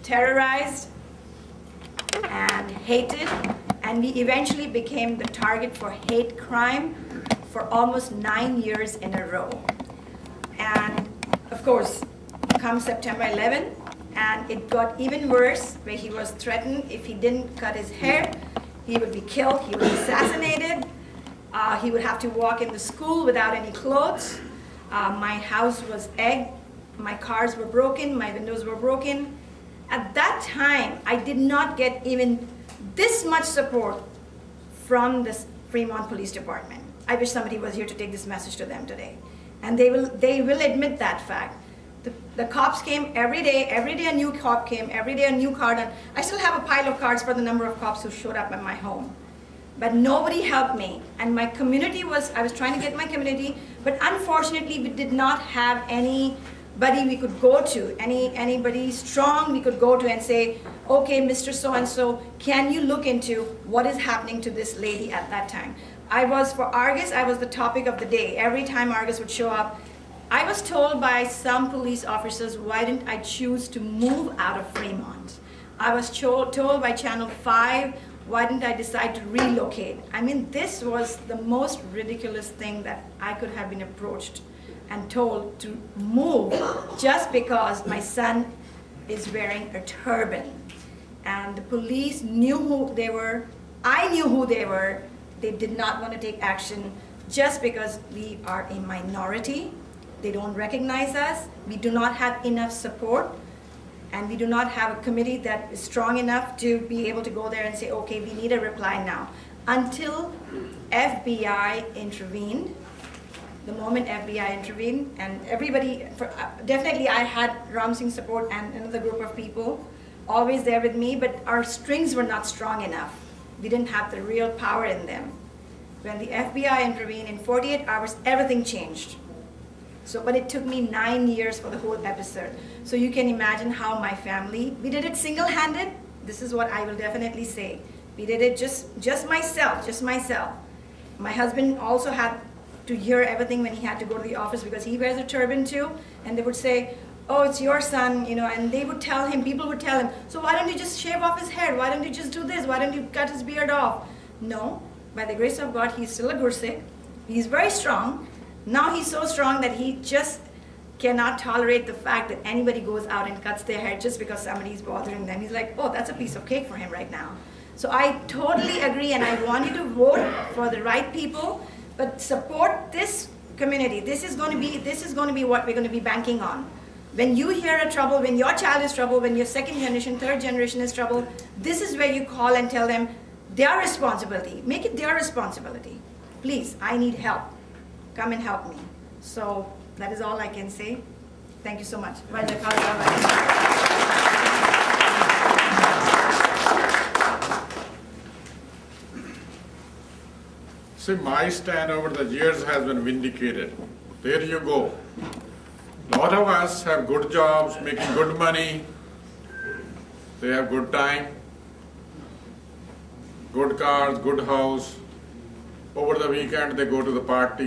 terrorized and hated, and we eventually became the target for hate crime for almost 9 years in a row. And of course, come September 11, and it got even worse, where he was threatened if he didn't cut his hair, he would be killed, he would be assassinated, he would have to walk in the school without any clothes. My house was egged, my cars were broken, my windows were broken. At that time, I did not get even this much support from the Fremont Police Department. I wish somebody was here to take this message to them today. And they will admit that fact. The cops came every day a new cop came, every day a new card. And I still have a pile of cards for the number of cops who showed up at my home. But nobody helped me. And my community I was trying to get my community, but unfortunately we did not have anybody we could go to, anybody strong we could go to and say, okay, Mr. So-and-so, can you look into what is happening to this lady at that time? For Argus, I was the topic of the day. Every time Argus would show up, I was told by some police officers, why didn't I choose to move out of Fremont? I was told by Channel 5, why didn't I decide to relocate? I mean, this was the most ridiculous thing that I could have been approached and told to move just because my son is wearing a turban. And the police knew who they were. I knew who they were. They did not want to take action just because we are a minority. They don't recognize us. We do not have enough support. And we do not have a committee that is strong enough to be able to go there and say, okay, we need a reply now. Until FBI intervened, the moment FBI intervened, and everybody, definitely I had Ram Singh's support and another group of people always there with me, but our strings were not strong enough. We didn't have the real power in them. When the FBI intervened, in 48 hours, everything changed. But it took me 9 years for the whole episode. So you can imagine how my family, we did it single-handed. This is what I will definitely say. We did it just myself. My husband also had to hear everything when he had to go to the office because he wears a turban too. And they would say, oh, it's your son, and they would tell him, people would tell him, so why don't you just shave off his hair? Why don't you just do this? Why don't you cut his beard off? No, by the grace of God, he's still a Gursikh. He's very strong. Now he's so strong that he just cannot tolerate the fact that anybody goes out and cuts their hair just because somebody's bothering them. He's like, oh, that's a piece of cake for him right now. So I totally agree, and I want you to vote for the right people, but support this community. This is going to be what we're going to be banking on. When you hear a trouble, when your child is trouble, when your second generation, third generation is trouble, this is where you call and tell them their responsibility. Make it their responsibility. Please, I need help. Come and help me. So that is all I can say. Thank you so much. See, my stand over the years has been vindicated. There you go. A lot of us have good jobs, making good money. They have good time, good cars, good house. Over the weekend, they go to the party.